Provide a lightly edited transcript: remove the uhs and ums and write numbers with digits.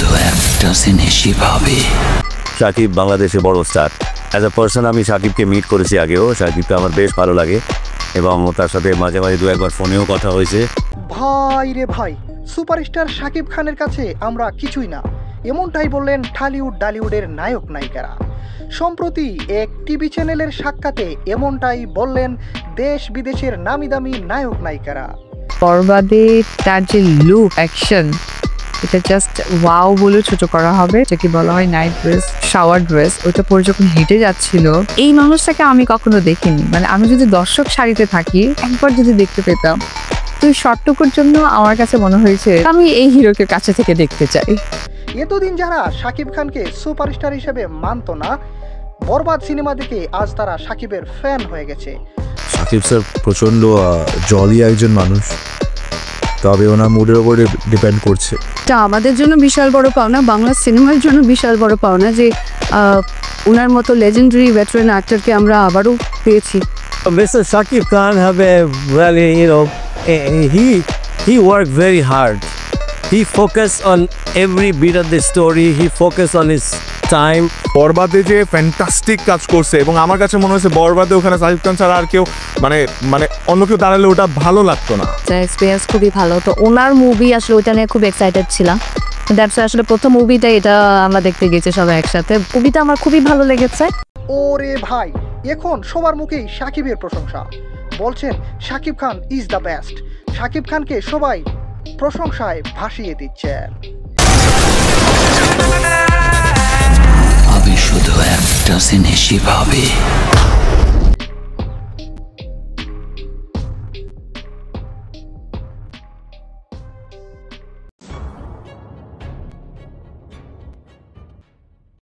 শুধু একটা জিনিসই ভাবি, শাকিব বাংলাদেশে বড় স্টার। অ্যাজ আ পার্সন আমি শাকিবকে মিট করেছি আগেও। শাকিবকে আমার বেশ ভালো লাগে এবং তার সাথে মাঝে মাঝে দু একবার ফোনেও কথা হয়েছে। ভাই রে ভাই, সুপারস্টার শাকিব খানের কাছে আমরা কিছুই না, এমনটাই বললেন ঢালিউড ডালিউডের নায়ক নায়িকারা। সম্প্রতি এক টিভি চ্যানেলের সাক্ষাতে এমনটাই বললেন দেশ বিদেশের নামি দামি নায়ক নায়িকারা। বরবাদে তার যে লুক অ্যাকশন, এটা জাস্ট ওয়াও বলে ছোট করা হবে, যেটাকে বলা হয় নাইট ড্রেস, শাওয়ার ড্রেস। ওইটা পরে যখন হেঁটে যাচ্ছিল, এই মানুষটাকে আমি কখনো দেখিনি। মানে আমি যদি দর্শক সারিতে থাকি, একবার যদি দেখতে পেতাম, তো শর্টটুকুর জন্য আমার কাছে মনে হয়েছে আমি এই হিরোকে কাছে থেকে দেখতে চাই। এতদিন যারা শাকিব খানকে সুপারস্টার হিসেবে মানত না, বরবাদ সিনেমা দেখে আজ তারা শাকিবের ফ্যান হয়ে গেছে। শাকিব স্যার প্রচণ্ড জলি একজন মানুষ, তবে ওনার মুডের উপরে ডিপেন্ড করছে। এটা আমাদের জন্য বিশাল বড় পাওনা, বাংলা সিনেমার জন্য বিশাল বড় পাওনা যে ওনার মতো লেজেন্ডারি ভেটারান অ্যাক্টরকে আমরা আবারও পেয়েছি। Mr. Shakib Khan have a really, he worked very hard. He focused on every bit of the story. He focused on his time. বরবাদে যে ফ্যান্টাস্টিক কাজ করছে এবং আমার কাছে মনে হয়েছে বরবাদে ওখানে শাকিব খান ছাড়া আর কেউ মানে অন্য কেউ দাঁড়ালে ওটা ভালো লাগতো না। এক্সপিরিয়েন্স খুবই ভালো। তো ওনার মুভি আসলে ওইটা নিয়ে খুব এক্সাইটেড ছিলাম। দ্যাটস আসলে প্রথম মুভিটা এটা আমরা দেখতে গেছি সবাই একসাথে। মুভিটা আমার খুবই ভালো লেগেছে। ওরে ভাই, এখন সবার মুখেই শাকিবের প্রশংসা। বলছেন Shakib Khan is the best. Shakib খানকে সবাই প্রশংসায় ভাসিয়ে দিচ্ছেন। আমি শুধু একটা জিনিসই ভাবি,